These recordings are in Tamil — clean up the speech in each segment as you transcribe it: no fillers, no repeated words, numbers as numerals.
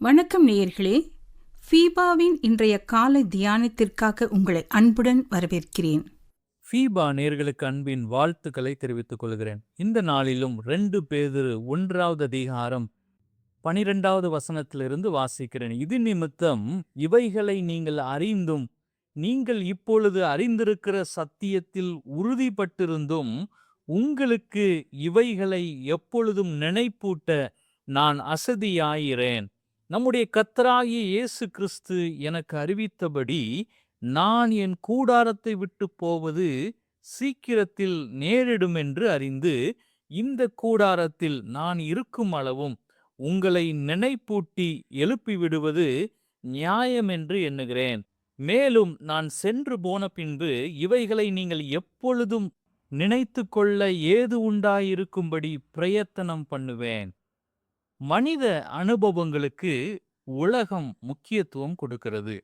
வணக்கம் நேயர்களே. ஃபீபாவின் இன்றைய காலை தியானத்திற்காக உங்களை அன்புடன் வரவேற்கிறேன். ஃபீபா நேர்களுக்கு அன்பின் வாழ்த்துக்களை தெரிவித்துக் கொள்கிறேன். இந்த நாளிலும் 2 பேதுரு 1வது அதிகாரம் 12வது வசனத்திலிருந்து வாசிக்கிறேன். இது நிமித்தம் இவைகளை நீங்கள் அறிந்தும் நீங்கள் இப்பொழுது அறிந்திருக்கிற சத்தியத்தில் உறுதிப்பட்டிருந்தும் உங்களுக்கு இவைகளை எப்பொழுதும் நினைப்பூட்ட நான் அசதியாயிரேன். நம்முடைய கர்த்தராகிய இயேசு கிறிஸ்து எனக்கு அறிவித்தபடி நான் என் கூடாரத்தை விட்டு போவது சீக்கிரத்தில் நேரிடும் என்று அறிந்து இந்த கூடாரத்தில் நான் இருக்கும் அளவும் உங்களை நினைப்பூட்டி எழுப்பிவிடுவது நியாயம் என்று எண்ணுகிறேன். மேலும் நான் சென்று போன பின்பு இவைகளை நீங்கள் எப்பொழுதும் நினைத்து கொள்ள ஏது உண்டாயிருக்கும்படி பிரயத்தனம் பண்ணுவேன். மனித அனுபவங்களுக்கு உலகம் முக்கியத்துவம் கொடுக்கிறது.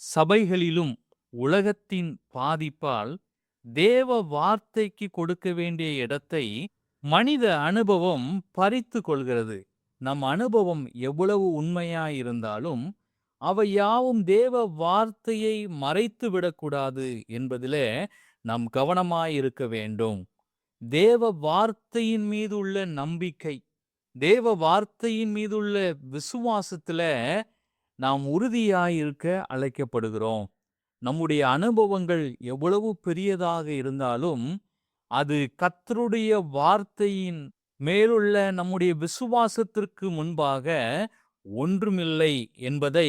சபைகளிலும் உலகத்தின் பாதிப்பால் தேவ வார்த்தைக்கு கொடுக்க வேண்டிய இடத்தை மனித அனுபவம் பறித்து கொள்கிறது. நம் அனுபவம் எவ்வளவு உண்மையாயிருந்தாலும் அவை யாவும் தேவ வார்த்தையை மறைத்து விடக்கூடாது என்பதிலே நாம் கவனமாயிருக்க வேண்டும். தேவ வார்த்தையின் மீது உள்ள நம்பிக்கை, தேவ வார்த்தையின் மீதுள்ள விசுவாசத்துல நாம் உறுதியாயிருக்க அழைக்கப்படுகிறோம். நம்முடைய அனுபவங்கள் எவ்வளவு பெரியதாக இருந்தாலும் அது கர்த்தருடைய வார்த்தையின் மேலுள்ள நம்முடைய விசுவாசத்திற்கு முன்பாக ஒன்றுமில்லை என்பதை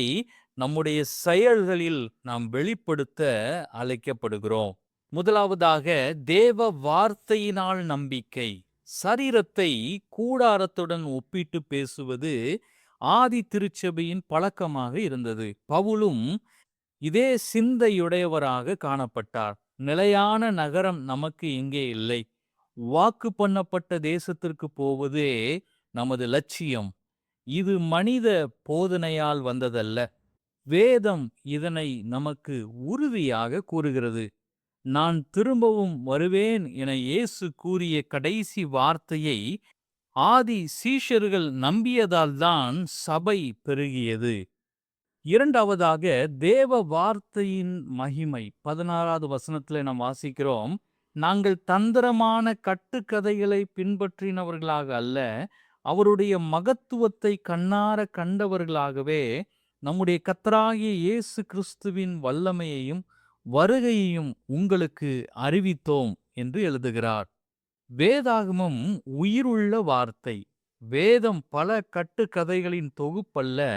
நம்முடைய செயல்களில் நாம் வெளிப்படுத்த அழைக்கப்படுகிறோம். முதலாவதாக தேவ வார்த்தையினால் நம்பிக்கை. சரீரத்தை கூடாரத்துடன் ஒப்பிட்டு பேசுவது ஆதி திருச்சபையின் பழக்கமாக இருந்தது. பவுலும் இதே சிந்தையுடையவராக காணப்பட்டார். நிலையான நகரம் நமக்கு இங்கே இல்லை. வாக்கு பண்ணப்பட்ட தேசத்திற்கு போவதே நமது லட்சியம். இது மனித போதனையால் வந்ததல்ல. வேதம் இதனை நமக்கு உறுதியாக கூறுகிறது. நான் திரும்பவும் வருவேன் என இயேசு கூறிய கடைசி வார்த்தையை ஆதி சீஷர்கள் நம்பியதால் தான் சபை பெருகியது. இரண்டாவதாக தேவ வார்த்தையின் மகிமை. 16வது வசனத்தில் நாம் வாசிக்கிறோம், நாங்கள் தந்திரமான கட்டுக்கதைகளை பின்பற்றினவர்களாக அல்ல, அவருடைய மகத்துவத்தை கண்ணார கண்டவர்களாகவே நம்முடைய கர்த்தராகிய இயேசு கிறிஸ்துவின் வல்லமையையும் வருகையையும் உங்களுக்கு அறிவித்தோம் என்று எழுதுகிறார். வேதாகமம் உயிருள்ள வார்த்தை. வேதம் பல கட்டுக்கதைகளின் தொகுப்பல்ல,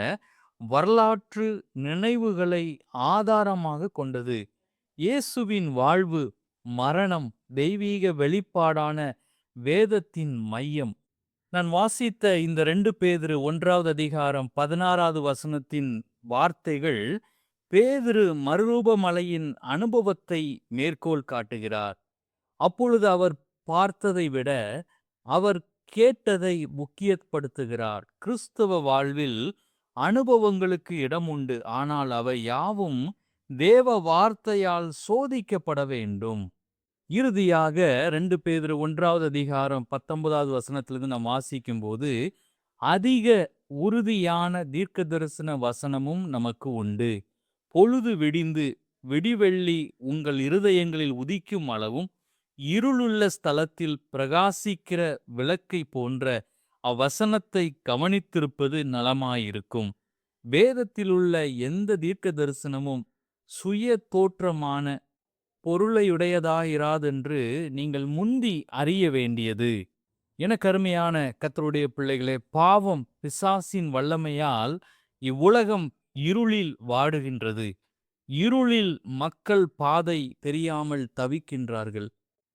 வரலாற்று நினைவுகளை ஆதாரமாக கொண்டது. இயேசுவின் வாழ்வு, மரணம் தெய்வீக வெளிப்பாடான வேதத்தின் மையம். நான் வாசித்த இந்த 2 பேதுரு 1வது அதிகாரம் 16வது வசனத்தின் வார்த்தைகள் பேதுரு மறுரூபமலையின் அனுபவத்தை மேற்கோள் காட்டுகிறார். அப்பொழுது அவர் பார்த்ததை விட அவர் கேட்டதை முக்கியப்படுத்துகிறார். கிறிஸ்தவ வாழ்வில் அனுபவங்களுக்கு இடம் உண்டு, ஆனால் அவை யாவும் தேவ வார்த்தையால் சோதிக்கப்பட வேண்டும். இறுதியாக 2 பேதுரு 1வது அதிகாரம் 19வது வசனத்திலிருந்து நாம் வாசிக்கும் போது அதிக உறுதியான தீர்க்க தரிசன வசனமும் நமக்கு உண்டு. பொழுது விடிந்து விடிவெள்ளி உங்கள் இருதயங்களில் உதிக்கும் அளவும் இருளுள்ள ஸ்தலத்தில் பிரகாசிக்கிற விளக்கை போன்ற அவ்வசனத்தை கவனித்திருப்பது நலமாயிருக்கும். வேதத்திலுள்ள எந்த தீர்க்க தரிசனமும் சுய தோற்றமான பொருளையுடையதாயிராதென்று நீங்கள் முந்தி அறிய வேண்டியது. என கருமையான கர்த்தருடைய பிள்ளைகளே, பாவம் பிசாசின் வல்லமையால் இவ்வுலகம் இருளில் வாடுகின்றது. இருளில் மக்கள் பாதை தெரியாமல் தவிக்கின்றார்கள்.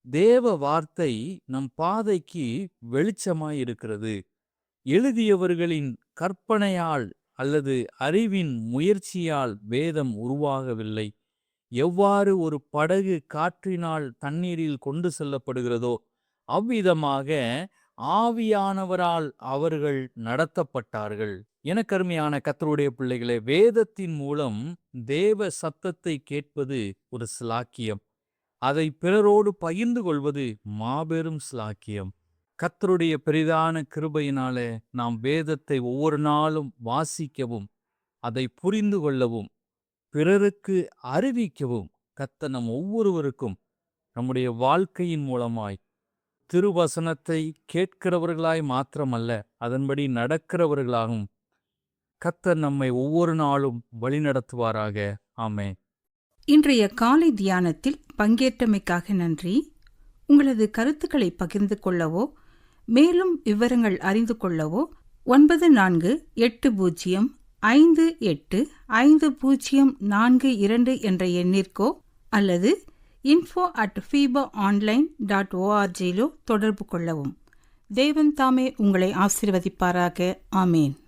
தேவ வார்த்தை நம் பாதைக்கு வெளிச்சமாயிருக்கிறது. எழுதியவர்களின் கற்பனையால் அல்லது அறிவின் முயற்சியால் வேதம் உருவாகவில்லை. எவ்வாறு ஒரு படகு காற்றினால் தண்ணீரில் கொண்டு செல்லப்படுகிறதோ அவ்விதமாக ஆவியானவரால் அவர்கள் நடத்தப்பட்டார்கள். என கருமையான கர்த்தருடைய பிள்ளைகளே, வேதத்தின் மூலம் தேவ சத்தத்தை கேட்பது ஒரு சிலாக்கியம். அதை பிறரோடு பகிர்ந்து கொள்வது மாபெரும் சிலாக்கியம். கர்த்தருடைய பெரிதான கிருபையினாலே நாம் வேதத்தை ஒவ்வொரு நாளும் வாசிக்கவும் அதை புரிந்து கொள்ளவும் பிறருக்கு அறிவிக்கவும் கர்த்தர் நம் ஒவ்வொருவருக்கும் நம்முடைய வாழ்க்கையின் மூலமாய் திருவசனத்தை கேட்கிறவர்களாய் மாத்திரமல்ல அதன்படி நடக்கிறவர்களாகவும் கர்த்தர் நம்மை ஒவ்வொரு நாளும் வழிநடத்துவாராக. ஆமென். இன்றைய காலை தியானத்தில் பங்கேற்றமைக்காக நன்றி. உங்களது கருத்துக்களை பகிர்ந்து கொள்ளவோ மேலும் விவரங்கள் அறிந்து கொள்ளவோ 9458505042 என்ற எண்ணிற்கோ அல்லது info@fibaonline.org தொடர்பு கொள்ளவும். தேவன் தாமே உங்களை ஆசீர்வதிப்பாராக. ஆமேன்.